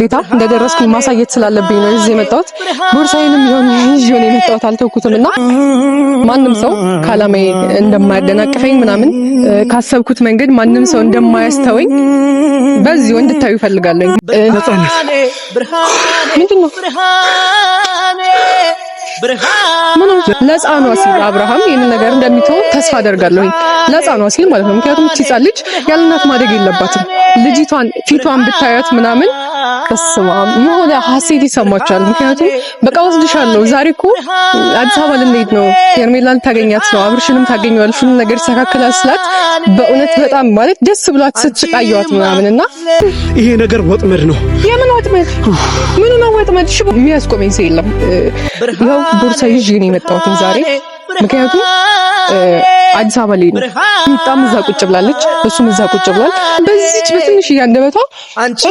ቤታ እንደደረስኩኝ ማሳየት ስላለብኝ ነው እዚህ የመጣሁት። ቦርሳዬንም ይዤ የመጣሁት አልተውኩትምና ማንም ሰው ካላማዬ እንደማያደናቅፈኝ ምናምን ካሰብኩት መንገድ ማንም ሰው እንደማያስተወኝ በዚህ እንድታዩ ፈልጋለሁ። ምንድነው ምን ለጻኗ ሲል አብርሃም ይሄን ነገር እንደሚተው ተስፋ አደርጋለሁ። ለጻኗ ሲል ማለት ነው። ምክንያቱም እቺ ህጻን ልጅ ያለ እናት ማደግ የለባትም። ልጅቷን ፊቷን ብታያት ምናምን ተስማ የሆነ ሐሴት ይሰማቻል። ምክንያቱም በቃ ወስድሻለሁ ዛሬ እኮ አዲስ አበባ ልንሄድ ነው፣ ሄርሜላን ታገኛት ነው፣ አብርሽንም ታገኘዋለሽ፣ ሁሉ ነገር ይስተካከላል ስላት በእውነት በጣም ማለት ደስ ብሏት ስትቃየዋት ምናምንና ይሄ ነገር ወጥመድ ነው። የምን ወጥመድ? ምን ነው ወጥመድ? እሺ የሚያስቆመኝ ሰው የለም። ያው ቦርሳ ይዤ ነው የመጣሁት ዛሬ። ምክንያቱም አዲስ አበባ ላይ ነው በጣም እዛ ቁጭ ብላለች፣ እሱም እዛ ቁጭ ብሏል። በዚህች በትንሽ ያንደበቷ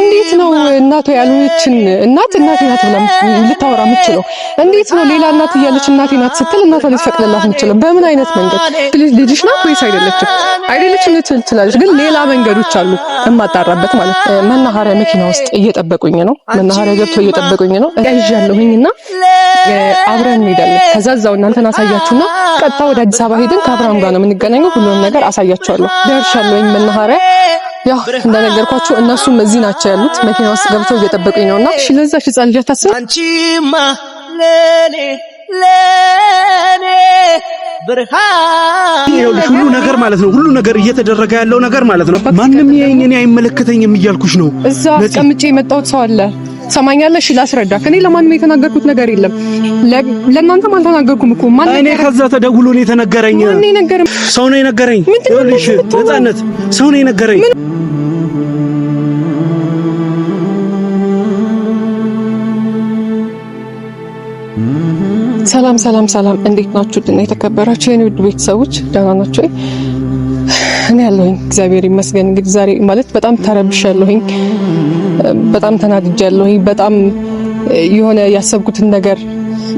እንዴት ነው እናቷ ያሉችን እናቴ ናት ብላ ልታወራ የምትችለው? እንዴት ነው ሌላ እናት እያለች እናቴ ናት ስትል እናቷ ልትፈቅድላት የምትችለው? በምን አይነት መንገድ? ልጅሽ ናት ወይስ አይደለችም? አይደለችም ልትል ትችላለች፣ ግን ሌላ መንገዶች አሉ የማጣራበት ማለት ነው። መናኸሪያ መኪና ውስጥ እየጠበቁኝ ነው። መናኸሪያ ገብቶ እየጠበቁኝ ነው። ያይዣለሁኝና አብረን እንሄዳለን። ከዛ እዛው እናንተን አሳያችሁና ቀጥታ ወደ አዲስ አበባ ሄደን ከአብርሃም ጋር ነው የምንገናኘው። ሁሉንም ነገር አሳያችኋለሁ። ደርሻለሁኝ መናኸሪያ። ያው እንደነገርኳችሁ እነሱም እዚህ ናቸው ያሉት፣ መኪና ውስጥ ገብተው እየጠበቁኝ ነውና እሺ፣ ለዛች ህጻን ልጅ አታስብ። አንቺማ ለኔ ብርሃን ሁሉ ነገር ማለት ነው። ሁሉ ነገር እየተደረገ ያለው ነገር ማለት ነው። ማንም የኔ አይመለከተኝም እያልኩሽ ነው። እዛ አስቀምጬ የመጣሁት ሰው አለ። ሰማኛለሽ? ላስረዳ። ከኔ ለማንም የተናገርኩት ነገር የለም። ለእናንተም አልተናገርኩም እኮ ማን እኔ ከዛ ተደውሎ ነው የተነገረኝ። ማን ነገረኝ? ሰው ነው የነገረኝ። ይኸውልሽ ነፃነት፣ ሰው ነው የነገረኝ። ሰላም ሰላም ሰላም፣ እንዴት ናችሁ? እና የተከበራችሁ የኔ ውድ ቤተሰቦች ደህና ናችሁ? እኔ ያለሁኝ እግዚአብሔር ይመስገን። እንግዲህ ዛሬ ማለት በጣም ተረብሻለሁኝ፣ በጣም ተናድጃለሁኝ። በጣም የሆነ ያሰብኩትን ነገር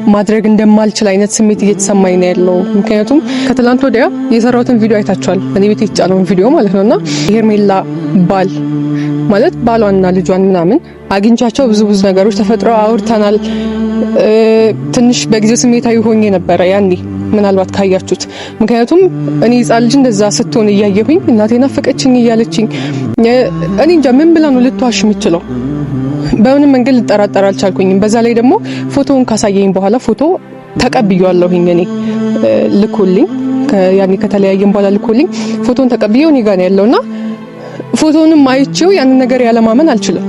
ማድረግ እንደማልችል አይነት ስሜት እየተሰማኝ ነው ያለው። ምክንያቱም ከትላንት ወዲያ የሰራሁትን ቪዲዮ አይታችኋል፣ እኔ ቤት የተጫነውን ቪዲዮ ማለት ነውና ሄርሜላ ባል ማለት ባሏንና ልጇን ምናምን አግኝቻቸው ብዙ ነገሮች ተፈጥረው አውርተናል። ትንሽ በጊዜው ስሜታዊ ሆኜ ነበረ ያኔ ምናልባት ካያችሁት። ምክንያቱም እኔ ህጻን ልጅ እንደዛ ስትሆን እያየሁኝ እናቴ ናፈቀችኝ እያለችኝ እኔ እንጃ ምን ብላ ነው ልትዋሽ የምትችለው? በምንም መንገድ ልጠራጠር አልቻልኩኝም። በዛ ላይ ደግሞ ፎቶውን ካሳየኝ በኋላ ፎቶ ተቀብያለሁኝ እኔ ልኮልኝ ያኔ ከተለያየን በኋላ ልኮልኝ ፎቶውን ተቀብየው እኔ ጋር ነው ያለውና ፎቶውንም አይቼው ያን ነገር ያለማመን አልችልም።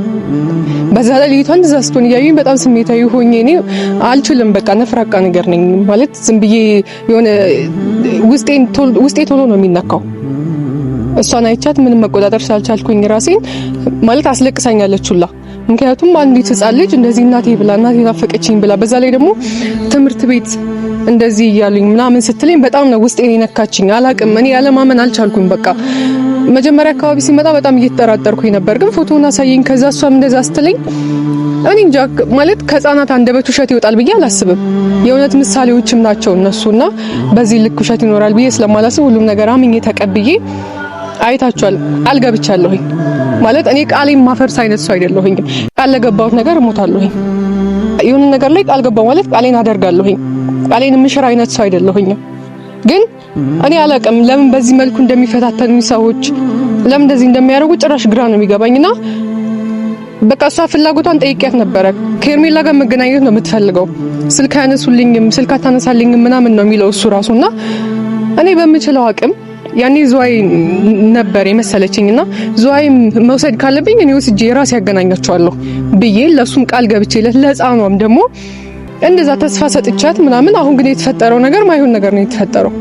በዛ ላይ ልጅቷን እንደዛ ስትሆን እያየሁኝ በጣም ስሜታዊ ሆኜ እኔ አልችልም። በቃ ነፍራቃ ነገር ነኝ ማለት ዝም ብዬ የሆነ ውስጤ ቶሎ ነው የሚነካው። እሷን አይቻት ምንም መቆጣጠር ስላልቻልኩኝ ራሴን ማለት አስለቅሳኛለች ሁላ። ምክንያቱም አንዲት ህጻን ልጅ እንደዚህ እናቴ ናፈቀችኝ ብላ በዛ ላይ ደግሞ ትምህርት ቤት እንደዚህ እያሉኝ ምናምን ስትለኝ በጣም ነው ውስጤን የነካችኝ። አላቅም እኔ ያለማመን አልቻልኩኝ። በቃ መጀመሪያ አካባቢ ሲመጣ በጣም እየተጠራጠርኩኝ ነበር፣ ግን ፎቶውን አሳየኝ። ከዛ እሷም እንደዛ ስትለኝ እኔ እንጃ ማለት ከህፃናት አንደበት ውሸት ይወጣል ብዬ አላስብም። የእውነት ምሳሌዎችም ናቸው እነሱና በዚህ ልክ ውሸት ይኖራል ብዬ ስለማላስብ ሁሉም ነገር አምኜ ተቀብዬ አይታችኋል። ቃል ገብቻለሁኝ ማለት እኔ ቃሌን ማፈርስ አይነት ሰው አይደለሁኝ። ቃል ለገባሁት ነገር እሞታለሁኝ። የሆነ ነገር ላይ ቃል ገባሁ ማለት ቃሌን አደርጋለሁኝ። ቃሌን ምሽር አይነት ሰው አይደለሁኝ። ግን እኔ አላቅም ለምን በዚህ መልኩ እንደሚፈታተኑኝ ሰዎች ለምን እንደዚህ እንደሚያደርጉ ጭራሽ ግራ ነው የሚገባኝና በቃ እሷ ፍላጎቷን ጠይቄያት ነበረ። ከሄርሜላ ጋር መገናኘት ነው የምትፈልገው። ስልክ ያነሱልኝም ስልክ አታነሳልኝም ምናምን ነው የሚለው እሱ ራሱና እኔ በምችለው አቅም ያኔ ዝዋይ ነበር የመሰለችኝና ዝዋይ መውሰድ ካለብኝ እኔ ወስጄ ራሴ ያገናኛቸዋለሁ ብዬ ለሱም ቃል ገብቼለት ለህፃኗም ደግሞ እንደዛ ተስፋ ሰጥቻት ምናምን። አሁን ግን የተፈጠረው ነገር ማይሆን ነገር ነው የተፈጠረው።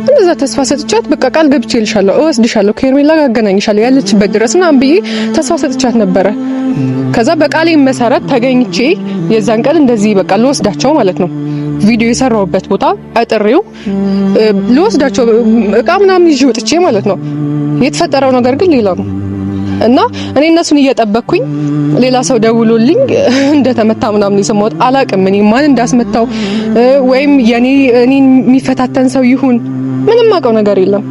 እንደዛ ተስፋ ሰጥቻት በቃ ቃል ገብቼልሻለሁ እወስድሻለሁ ከሄርሜላ ጋር አገናኝሻለሁ ያለችበት ድረስ ምናምን ብዬ ተስፋ ሰጥቻት ነበረ። ከዛ በቃሌ መሰረት ተገኝቼ የዛን ቀን እንደዚህ በቃ ልወስዳቸው ማለት ነው ቪዲዮ የሰራውበት ቦታ አጥሬው ልወስዳቸው እቃ ምናምን ይዤ ወጥቼ ማለት ነው። የተፈጠረው ነገር ግን ሌላ ነው እና እኔ እነሱን እየጠበቅኩኝ ሌላ ሰው ደውሎልኝ እንደተመታ ምናምን የሰማሁት አላቅም። እኔ ማን እንዳስመታው ወይም እኔን የሚፈታተን ሰው ይሁን ምንም አውቀው ነገር የለም።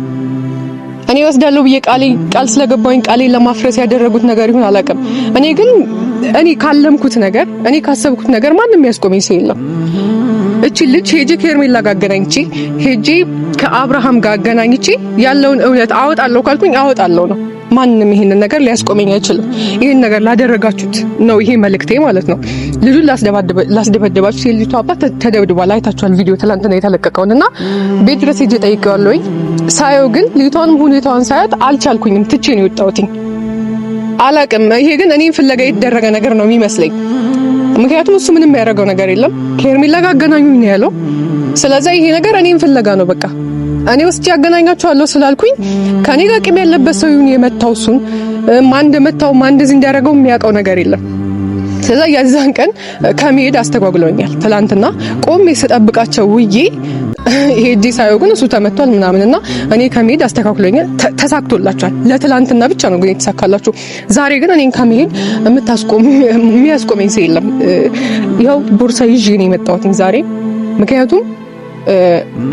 እኔ ወስዳለሁ ብዬ ቃል ስለገባኝ ቃሌን ለማፍረስ ያደረጉት ነገር ይሁን አላውቅም። እኔ ካለምኩት ነገር እኔ ካሰብኩት ነገር ማንም ያስቆመኝ ሰው የለም። እቺ ልጅ ሄጄ ከሄርሜላ ጋር አገናኝቼ ሄጄ ከአብርሃም ጋር አገናኝቼ ያለውን እውነት አወጣለሁ ካልኩኝ አወጣለሁ ነው። ማንም ይሄንን ነገር ሊያስቆመኝ አይችልም። ይሄን ነገር ላደረጋችሁት ነው ይሄ መልእክቴ ማለት ነው። ልጁን ላስደበደባችሁ የልጅቷ አባት ተደብድቧል። አይታችኋል ቪዲዮ ትላንትና የተለቀቀውንና ቤት ድረስ ሄጄ ጠይቄዋለሁኝ። ሳየው ግን ልጅቷንም ሁኔታዋን ሳያት አልቻልኩኝም። ትቼ ነው የወጣሁትኝ። አላቅም። ይሄ ግን እኔን ፍለጋ የተደረገ ነገር ነው የሚመስለኝ። ምክንያቱም እሱ ምንም ያደረገው ነገር የለም። ከሄርሜላ ጋር አገናኙኝ ነው ያለው። ስለዚህ ይሄ ነገር እኔን ፍለጋ ነው በቃ። እኔ ውስጥ ያገናኛቸዋለሁ ስላልኩኝ ከኔ ጋር ቂም ያለበት ሰው ይሁን የመታው እሱን ማን እንደመታው ማን እንደዚህ እንዲያደርገው የሚያውቀው ነገር የለም። ስለዚህ ያዛን ቀን ከመሄድ አስተጓጉለውኛል። ትላንትና ቆሜ ስጠብቃቸው ውዬ ሄጄ ሳየው ግን እሱ ተመቷል ምናምንና እኔ ከመሄድ አስተካክሎኛል። ተሳክቶላችኋል። ለትላንትና ብቻ ነው ግን የተሳካላችሁ። ዛሬ ግን እኔን ከመሄድ የሚያስቆመኝ ሰው የለም። ይኸው ቦርሳ ይዤ ነው የመጣሁት ዛሬ። ምክንያቱም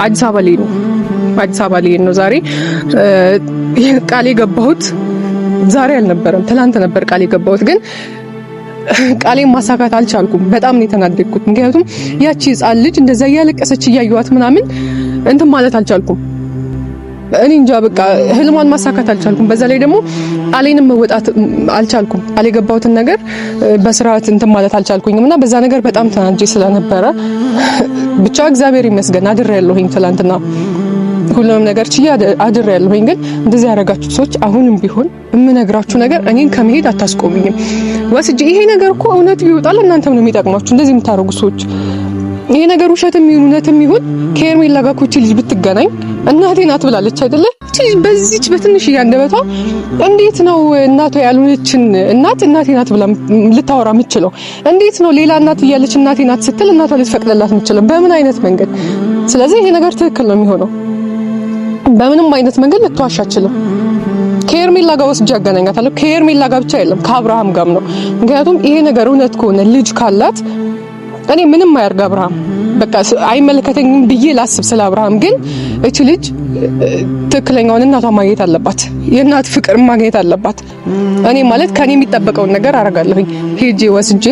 አዲስ አበባ ላይ ነው ዛሬ። ቃል የገባሁት ዛሬ አልነበረም፣ ትላንት ነበር ቃል የገባሁት። ግን ቃሌን ማሳካት አልቻልኩም። በጣም ነው የተናደድኩት። ምክንያቱም ያቺ ሕፃን ልጅ እንደዛ እያለቀሰች እያየኋት ምናምን እንትን ማለት አልቻልኩም። እኔ እንጃ በቃ ህልሟን ማሳካት አልቻልኩም። በዛ ላይ ደግሞ ቃሌንም መወጣት አልቻልኩም። ቃል የገባሁትን ነገር በስርዓት እንትን ማለት አልቻልኩኝምና በዛ ነገር በጣም ተናንጄ ስለነበረ ብቻ እግዚአብሔር ይመስገን አድሬያለሁኝ። ትላንትና ሁሉንም ነገር ችዬ አድሬያለሁኝ። ግን እንደዚህ ያደረጋችሁ ሰዎች አሁንም ቢሆን የምነግራችሁ ነገር እኔን ከመሄድ አታስቆሙኝም። ወስጄ ይሄ ነገር እኮ እውነት ይወጣል፣ እናንተም ነው የሚጠቅማችሁ እንደዚህ የምታደርጉ ሰዎች። ይሄ ነገር ውሸትም ይሁን እውነትም ይሁን ከሄርሜላ ጋር እቺ ልጅ ብትገናኝ እናቴ ናት ብላለች አይደለ? እቺ በዚህች በትንሽ ያንደበቷ እንዴት ነው እናቷ ያልሆነችን እናቴ ናት ብላ ልታወራ የምትችለው? እንዴት ነው ሌላ እናት እያለች እናቴ ናት ስትል እናቷ ልትፈቅድላት የምትችለው? በምን አይነት መንገድ? ስለዚህ ይሄ ነገር ትክክል ነው የሚሆነው። በምንም አይነት መንገድ ልትዋሽ አትችልም። ከሄርሜላ ጋር ወስጄ አገናኛታለሁ። ከሄርሜላ ጋር ብቻ አይደለም ከአብርሃም ጋርም ነው። ምክንያቱም ይሄ ነገር እውነት ከሆነ ልጅ ካላት እኔ ምንም አያርጋ አብርሃም በቃ አይመለከተኝም ብዬ ላስብ ስለ አብርሃም። ግን እቺ ልጅ ትክክለኛውን እናቷ ማግኘት አለባት። የእናት ፍቅር ማግኘት አለባት። እኔ ማለት ከኔ የሚጠበቀውን ነገር አደርጋለሁኝ። ሄጄ ወስጄ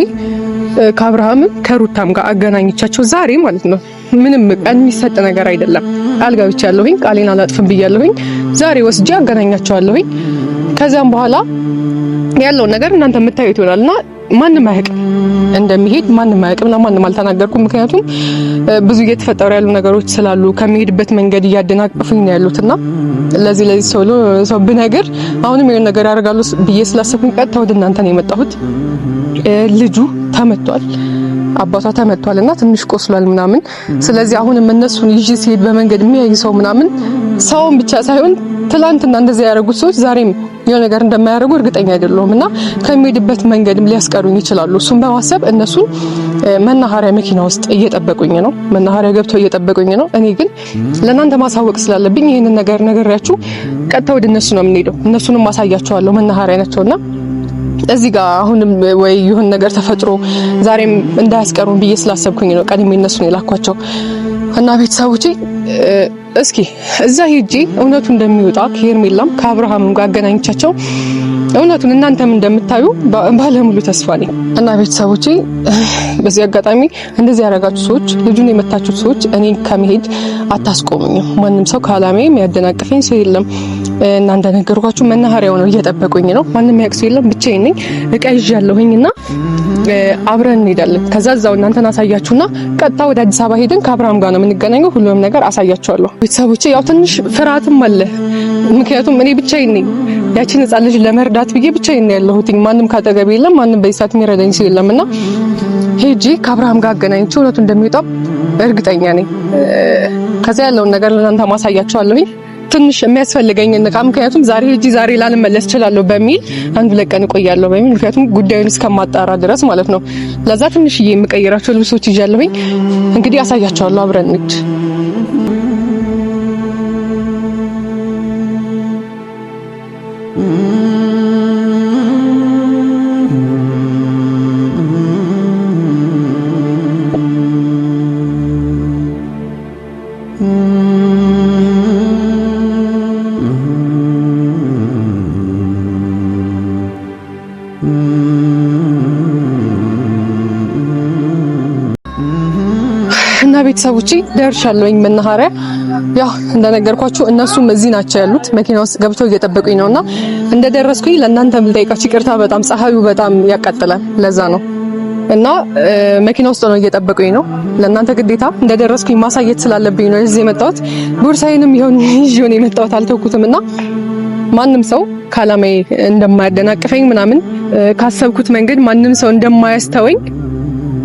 ከአብርሃም ከሩታም ጋር አገናኝቻቸው ዛሬ ማለት ነው። ምንም ቀን የሚሰጥ ነገር አይደለም። አልጋብቻለሁኝ፣ ቃሌን አላጥፍም ብያለሁኝ። ዛሬ ወስጄ አገናኛቸዋለሁኝ። ከዛም በኋላ ያለውን ነገር እናንተ የምታዩት ይሆናልና ማንም አያውቅም እንደሚሄድ ማንም አያውቅም። ለማንም አልተናገርኩም። ምክንያቱም ብዙ እየተፈጠሩ ያሉ ነገሮች ስላሉ ከመሄድበት መንገድ እያደናቀፉኝ ነው ያሉትና ለዚህ ሰው ብነግር አሁንም የሆነ ነገር ያደርጋሉ ብዬ ስላሰብኩኝ ቀጥታ ወደ እናንተ ነው የመጣሁት። ልጁ ተመቷል፣ አባቷ ተመቷልና ትንሽ ቆስሏል ምናምን። ስለዚህ አሁንም እነሱን ይዤ ሲሄድ በመንገድ የሚያይ ሰው ምናምን ሰውን ብቻ ሳይሆን ትላንትና እንደዚህ ያደረጉት ሰዎች ዛሬም የሆነ ነገር እንደማያደርጉ እርግጠኛ አይደለሁምና ከሚሄድበት መንገድም ሊያስቀሩኝ ይችላሉ። እሱን በማሰብ እነሱን መናኸሪያ መኪና ውስጥ እየጠበቁኝ ነው። መናኸሪያ ገብተው እየጠበቁኝ ነው። እኔ ግን ለእናንተ ማሳወቅ ስላለብኝ ይሄንን ነገር ነግሬያችሁ ቀጥታ ወደ እነሱ ነው የምንሄደው። እነሱንም ማሳያቸዋለሁ። መናኸሪያ ናቸውና እዚህ ጋር አሁንም ወይ ይሁን ነገር ተፈጥሮ ዛሬም እንዳያስቀሩን ብዬ ስላሰብኩኝ ነው ቀድሜ እነሱን የላኳቸው እና ቤተሰቦቼ እስኪ እዛ ሄጄ እውነቱ እንደሚወጣ ከሄርሜላም ከአብርሃምም ጋር አገናኝቻቸው እውነቱን እናንተም እንደምታዩ ባለሙሉ ተስፋ ነኝ። እና ቤተሰቦቼ በዚህ አጋጣሚ እንደዚህ ያደረጋችሁ ሰዎች፣ ልጁን የመታችሁት ሰዎች እኔን ከመሄድ አታስቆሙኝም። ማንም ሰው ከዓላማዬ የሚያደናቅፈኝ ሰው የለም። እናንተ ነገርኳችሁ መናኸሪያው ነው እየጠበቁኝ ነው። ማንም ያውቅ ሰው የለም። ብቻዬን ነኝ። እቃ ይዣለሁኝና አብረን እንሄዳለን። ከዛ እዛው እናንተን አሳያችሁና ቀጥታ ወደ አዲስ አበባ ሄደን ከአብርሃም ጋር ነው የምንገናኘው። ሁሉንም ነገር አሳያችኋለሁ። ቤተሰቦቼ ያው ትንሽ ፍርሃትም አለ። ምክንያቱም እኔ ብቻዬን ነኝ። ያቺን ሕፃን ልጅ ለመርዳት ብዬ ብቻዬን ነው ያለሁት። ማንም ካጠገቤ የለም። ማንም በይሳት የሚረዳኝ ሰው የለምና ሄጄ ከአብርሃም ጋር አገናኝቼ እውነቱ እንደሚወጣ እርግጠኛ ነኝ። ከዛ ያለውን ነገር ለእናንተ ማሳያችኋለሁኝ። ትንሽ የሚያስፈልገኝ እቃ ምክንያቱም ዛሬ ሄጂ ዛሬ ላልመለስ እችላለሁ በሚል አንድ ለቀን እቆያለሁ በሚል ምክንያቱም ጉዳዩን እስከማጣራ ድረስ ማለት ነው። ለዛ ትንሽዬ የምቀይራቸው ልብሶች ይዣለሁኝ። እንግዲህ አሳያቸዋለሁ። አብረን እንሂድ። ቤተሰቦቼ ደርሻለሁኝ መናኸሪያ። ያው እንደነገርኳችሁ እነሱም እዚህ ናቸው ያሉት፣ መኪና ውስጥ ገብተው እየጠበቁኝ ነውና እንደደረስኩኝ ለእናንተም ልጠይቃችሁ ይቅርታ። በጣም ፀሐዩ በጣም ያቃጥላል፣ ለዛ ነው እና መኪና ውስጥ ነው እየጠበቁኝ ነው። ለእናንተ ግዴታ እንደደረስኩኝ ማሳየት ስላለብኝ ነው እዚህ የመጣሁት። ቦርሳዬንም ይሁን ይዤው ነው የመጣሁት፣ አልተውኩትምና ማንም ሰው ካላማዬ እንደማያደናቅፈኝ ምናምን ካሰብኩት መንገድ ማንም ሰው እንደማያስተወኝ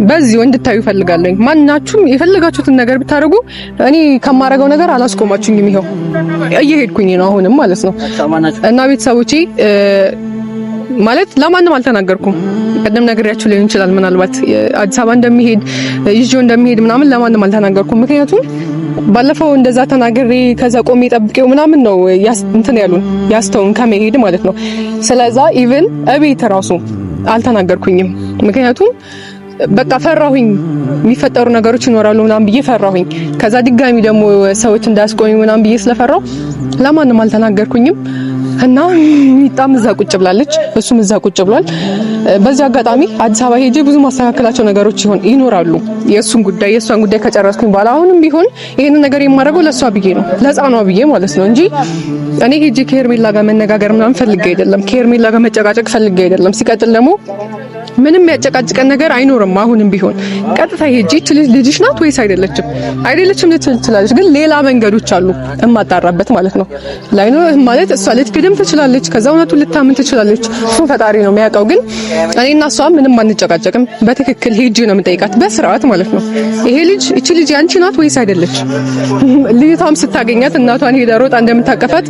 በዚህ እንድታዩ ፈልጋለሁ። ማንናችሁም የፈለጋችሁትን ነገር ብታደርጉ እኔ ከማረገው ነገር አላስቆማችሁኝም። ይሄው እየሄድኩኝ ነው አሁንም ማለት ነው። እና ቤተሰቦቼ ማለት ለማንም አልተናገርኩም። ቀደም ነግሬያችሁ ሊሆን ይችላል ምናልባት አዲስ አበባ እንደሚሄድ ይዤው እንደሚሄድ ምናምን ለማንም አልተናገርኩም። ምክንያቱም ባለፈው እንደዛ ተናግሬ ከዛ ቆሜ ጠብቄው ምናምን ነው እንትን ያሉን ያስተውን ከመሄድ ማለት ነው። ስለዛ ኢቭን እቤት ራሱ አልተናገርኩኝም። ምክንያቱም በቃ ፈራሁኝ፣ የሚፈጠሩ ነገሮች ይኖራሉ ምናምን ብዬ ፈራሁኝ። ከዛ ድጋሚ ደግሞ ሰዎች እንዳያስቆሙ ምናምን ብዬ ስለፈራሁ ለማንም አልተናገርኩኝም። እና ሚጣም እዛ ቁጭ ብላለች፣ እሱም እዛ ቁጭ ብሏል። በዚህ አጋጣሚ አዲስ አበባ ሄጄ ብዙ ማስተካከላቸው ነገሮች ይኖራሉ። የእሱን ጉዳይ የእሷን ጉዳይ ከጨረስኩኝ በኋላ አሁንም ቢሆን ይሄንን ነገር የማደርገው ለእሷ ብዬ ነው፣ ለሕፃኗ ብዬ ማለት ነው እንጂ እኔ ሄጄ ከሄርሜላ ጋር መነጋገር ምናምን ፈልጌ አይደለም፣ ከሄርሜላ ጋር መጨቃጨቅ ፈልጌ አይደለም። ሲቀጥል ደግሞ ምንም ያጨቃጭቀን ነገር አይኖርም። አሁንም ቢሆን ቀጥታ ሄጄ ልጅሽ ናት ወይስ አይደለችም ልትል ትችላለች፣ ግን ሌላ መንገዶች አሉ እማጣራበት ማለት ነው። ላይኖ ማለት እሷ ልትክድም ትችላለች፣ ከዛ እውነቱን ልታምን ትችላለች። እሱን ፈጣሪ ነው የሚያውቀው። ግን እኔና እሷ ምንም አንጨቃጨቅም። በትክክል ሄጄ ነው የምጠይቃት በስርዓት ማለት ነው። ይሄ ልጅ እቺ ልጅ ያንቺ ናት ወይስ አይደለች? ልጅቷም ስታገኛት እናቷን ሄዳ ሮጣ እንደምታቀፋት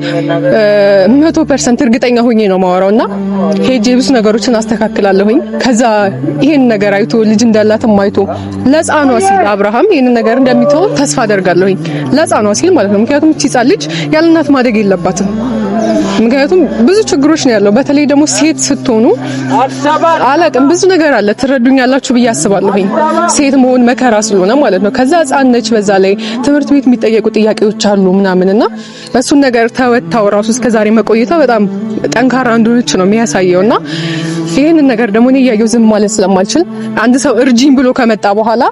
100% እርግጠኛ ሆኜ ነው ማወራውና ሄጄ ብዙ ነገሮችን አስተካክላለሁኝ። ከዛ ይሄን ነገር አይቶ ልጅ እንዳላትም አይቶ ለሕፃኗ ሲል አብርሃም ይሄን ነገር እንደሚተው ተስፋ አደርጋለሁኝ። ለሕፃኗ ሲል ማለት ነው። ምክንያቱም እቺ ሕፃን ልጅ ያለ እናት ማደግ የለባትም። ምክንያቱም ብዙ ችግሮች ነው ያለው። በተለይ ደግሞ ሴት ስትሆኑ አላቅም ብዙ ነገር አለ፣ ትረዱኛላችሁ ብዬ አስባለሁኝ። ሴት መሆን መከራ ስለሆነ ማለት ነው። ከዛ ሕፃን ነች፣ በዛ ላይ ትምህርት ቤት የሚጠየቁ ጥያቄዎች አሉ ምናምንና እሱን ነገር ተወታው ራሱ እስከዛሬ መቆየቷ በጣም ጠንካራ እንደሆነች ነው የሚያሳየውና ይሄንን ነገር ደግሞ እኔ እያየሁ ዝም ማለት ስለማልችል አንድ ሰው እርጂኝ ብሎ ከመጣ በኋላ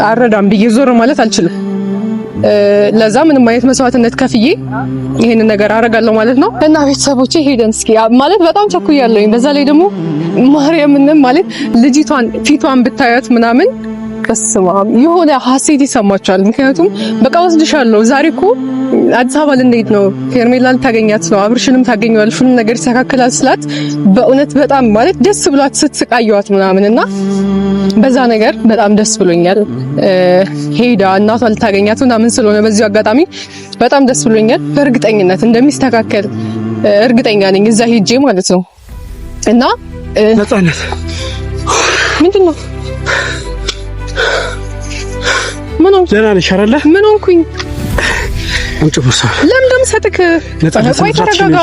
አረዳም ብዬ ዞር ማለት አልችልም። ለዛ ምንም አይነት መስዋዕትነት ከፍዬ ይሄንን ነገር አረጋለሁ ማለት ነው። እና ቤተሰቦቼ ሄደን እስኪ ማለት በጣም ቸኩያለሁኝ። በዛ ላይ ደግሞ ማርያምን ማለት ልጅቷን ፊቷን ብታያት ምናምን ከስማ የሆነ ሀሴት ይሰማቻል። ምክንያቱም በቃ ወስድሻለሁ፣ ዛሬ እኮ አዲስ አበባ ልንሄድ ነው፣ ሄርሜላን ታገኛት ነው፣ አብርሽንም ታገኘዋለሽ፣ ሁሉ ነገር ይስተካከላል ስላት በእውነት በጣም ማለት ደስ ብሏት ስትስቃየዋት ምናምንና በዛ ነገር በጣም ደስ ብሎኛል። ሄዳ እናቷ ልታገኛት ምናምን ስለሆነ በዚህ አጋጣሚ በጣም ደስ ብሎኛል። በእርግጠኝነት እንደሚስተካከል እርግጠኛ ነኝ፣ እዛ ሄጄ ማለት ነው። እና ነፃነት ምንድነው? ምን ነው? ደህና ነሽ አይደለ? ምን ሆንኩኝ? አንቺ ወሰን ለምን ሰጥክ? ቆይ ተረጋጋ።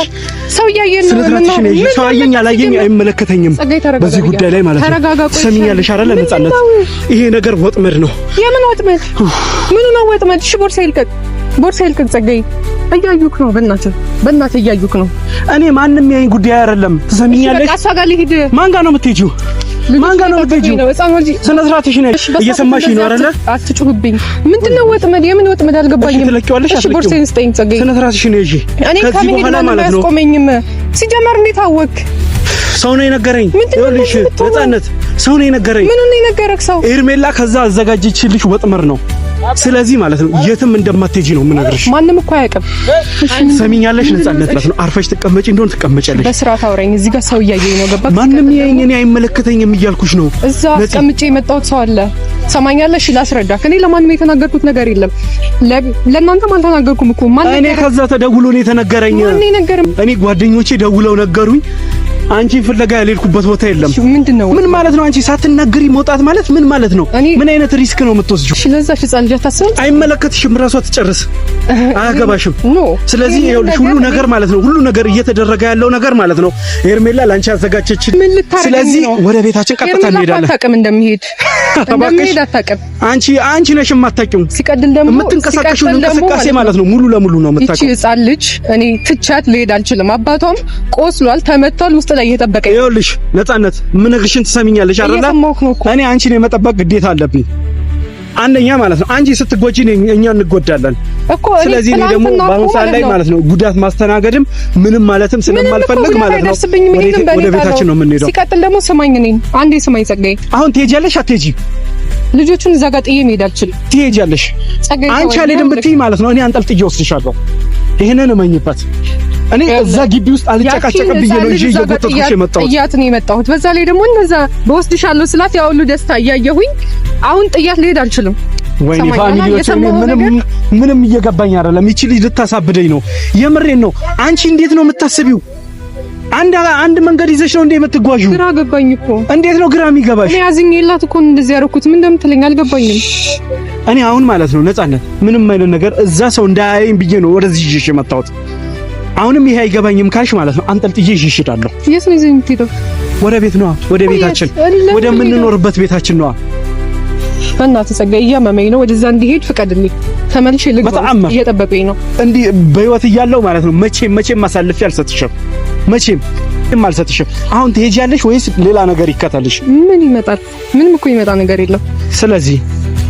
ሰው እያየን ነው። ሰው አየኝ አላየኝ አይመለከተኝም በዚህ ጉዳይ ላይ ማለት ነው። ሰሚኛለሽ አይደለ? ነፃነት ይሄ ነገር ወጥመድ ነው። የምን ወጥመድ? ምኑ ነው ወጥመድ? እሺ ቦርሳ ይልቀቅ ጸጋዬ። እያዩክ ነው። በእናትህ እያዩክ ነው። እኔ ማንም ያይኝ ጉዳይ አይደለም። ትሰሚኛለሽ? በቃ እሷ ጋር ልሂድ። ማን ጋር ነው የምትሄጂው? ማን ጋር ነው የምትሄጂው? ስነ ስርዓትሽ ነሽ። እየሰማሽኝ ነው አይደለ? አትጩህብኝ። ምንድነው ወጥመድ? የምን ወጥመድ አልገባኝም። እሺ ቦርሳዬን ስጠኝ ጸጋዬ። ስነ ስርዓትሽ ነሽ። እኔ ከመሄድ ማንም አያስቆመኝም። ሲጀመር እንዴት አወቅ? ሰው ነው የነገረኝ። ይኸውልሽ ነፃነት፣ ሰው ነው የነገረኝ። ምን ነው የነገረክ? ሰው ሄርሜላ ከዛ አዘጋጀችልሽ ወጥመድ ነው። ስለዚህ ማለት ነው የትም እንደማትሄጂ ነው የምነግርሽ። ማንም እኮ አያውቅም። ሰሚኛለሽ? ነፃነት ማለት ነው አርፈሽ ትቀመጪ እንደሆነ ትቀመጫለሽ። በስርዓት አውራኝ። እዚህ ጋር ሰው እያየኝ ነው። ገባክ? ማንም ያየኝ እኔ አይመለከተኝም እያልኩሽ ነው። እዛ አስቀምጬ የመጣሁት ሰው አለ። ሰማኛለሽ? ላስረዳክ። እኔ ለማንም የተናገርኩት ነገር የለም። ለእናንተም አልተናገርኩም እኮ። እኔ ከዛ ተደውሎ ነው የተነገረኝ። እኔ ጓደኞቼ ደውለው ነገሩኝ። አንቺ ፍለጋ ያልሄድኩበት ቦታ የለም። ምንድነው? ምን ማለት ነው? አንቺ ሳትናገሪ መውጣት ማለት ምን ማለት ነው? ምን አይነት ሪስክ ነው የምትወስጂው? እሺ ለዛሽ ሕፃን ልጅ አታስብም? አይመለከትሽም። ራሷ ትጨርስ፣ አያገባሽም። ስለዚህ ይኸውልሽ ሁሉ ነገር ማለት ነው ሁሉ ነገር እየተደረገ ያለው ነገር ማለት ነው ሄርሜላ ላንቺ አዘጋጀችኝ። ስለዚህ ወደ ቤታችን ቀጥታ እንሄዳለን። አታውቅም እንደሚሄድ አታውቅም። አንቺ ነሽ የማታውቂው። ሲቀድል ደግሞ የምትንቀሳቀሽው እንቅስቃሴ ማለት ነው ሙሉ ለሙሉ ነው የምታውቂው። እቺ ሕፃን ልጅ እኔ ትቻት ልሄድ አልችልም። አባቷም ቆስሏል፣ ተመቷል፣ ውስጥ ላይ እየጠበቀኝ። ይኸውልሽ ነፃነት የምነግርሽን ትሰሚኛለሽ አይደል? እኔ አንቺን የመጠበቅ ግዴታ አለብኝ። አንደኛ ማለት ነው አንቺ ስትጎጂ እኛ እንጎዳለን እኮ። ስለዚህ እኔ ደግሞ በአሁን ሰዓት ላይ ማለት ነው ጉዳት ማስተናገድም ምንም ማለትም ስለማልፈልግ ማለት ነው ወደ ቤታችን ነው የምንሄደው። ሲቀጥል ደግሞ ስማኝ፣ እኔን አንዴ ስማኝ ጸጋዬ። አሁን ትሄጃለሽ አትሄጂ? ልጆቹን እዛ ጋር ጥዬ መሄድ አልችልም። ትሄጃለሽ። አንቺ አልሄድም ብትይ ማለት ነው እኔ አንጠልጥዬ ወስድሻለሁ። ይሄንን እመኝበት። እኔ እዛ ግቢ ውስጥ አልጨቃጨቅም ብዬ ነው እዚህ እየጎተትኩሽ የመጣሁት። ጥያት ነው የመጣሁት። በዛ ላይ ደግሞ እንደዛ በወስድሻለሁ ስላት ያው ሁሉ ደስታ እያየሁኝ አሁን ጥያት ልሄድ አልችልም። ወይኔ ፋሚሊዎች ምንም እየገባኝ አይደለም። ይቺ ልጅ ልታሳብደኝ ነው። የምሬን ነው። አንቺ እንዴት ነው የምታስቢው? አንድ መንገድ ይዘሽ ነው እንዴ የምትጓዡ? ግራ ገባኝ እኮ። እንዴት ነው ግራ የሚገባሽ? እኔ አዝኜላት እኮ እንደዚህ ያደረኩት ምን እንደምትለኝ አልገባኝም። እኔ አሁን ማለት ነው ነፃነት ምንም አይነት ነገር እዛ ሰው እንዳያየኝ ብዬ ነው ወደዚህ ይዤሽ የመጣሁት። አሁንም ይሄ አይገባኝም ካልሽ ማለት ነው አንጠልጥዬ ይዤሽ እሄዳለሁ። የት ነው ይዘኝ የምትሄደው? ወደ ቤት ነዋ፣ ወደ ቤታችን፣ ወደ ምንኖርበት ቤታችን ነዋ። በእናትህ ጸጋዬ እያመመኝ ነው። ወደዛ እንዲሄድ ፍቀድልኝ። ተመልሼ ልግባ፣ እየጠበቀኝ ነው። እንዲህ በህይወት እያለሁ ማለት ነው መቼም አሳልፌ አልሰጥሽም። መቼም አልሰጥሽም። አሁን ትሄጃለሽ ወይስ ሌላ ነገር ይከተልሽ? ምን ይመጣል? ምንም እኮ ይመጣ ነገር የለም። ስለዚህ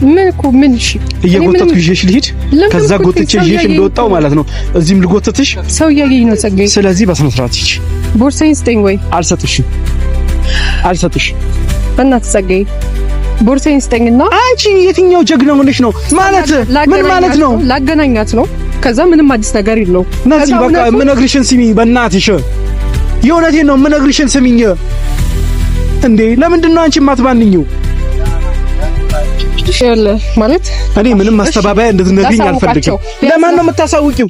ምን እሺ፣ እየጎተትኩ ይዤሽ ልሂድ? ከዛ ጎትቼ ይዤሽ እንደወጣው ማለት ነው እዚህም ልጎትትሽ? ሰው እያየኝ ነው ጸጋዬ። ስለዚህ በስነ ስርዓት ሂጂ። ቦርሳዬን ስጠኝ። ወይ አልሰጥሽም። በእናትህ ጸጋዬ ቦርሳዬን ስጠኝና። አንቺ የትኛው ጀግና ሆነሽ ነው ማለት? ምን ማለት ነው? ላገናኛት ነው። ከዛ ምንም አዲስ ነገር የለውም። ነፂ በቃ የምነግርሽን ስሚ በእናትሽ። የእውነቴን ነው የምነግርሽን ስሚኝ። እንዴ ለምንድን ነው አንቺ የማትባንኚው? ማለት እኔ ምንም ማስተባበያ እንድትነግሪኝ አልፈልግም። ለማን ነው የምታሳውቂው?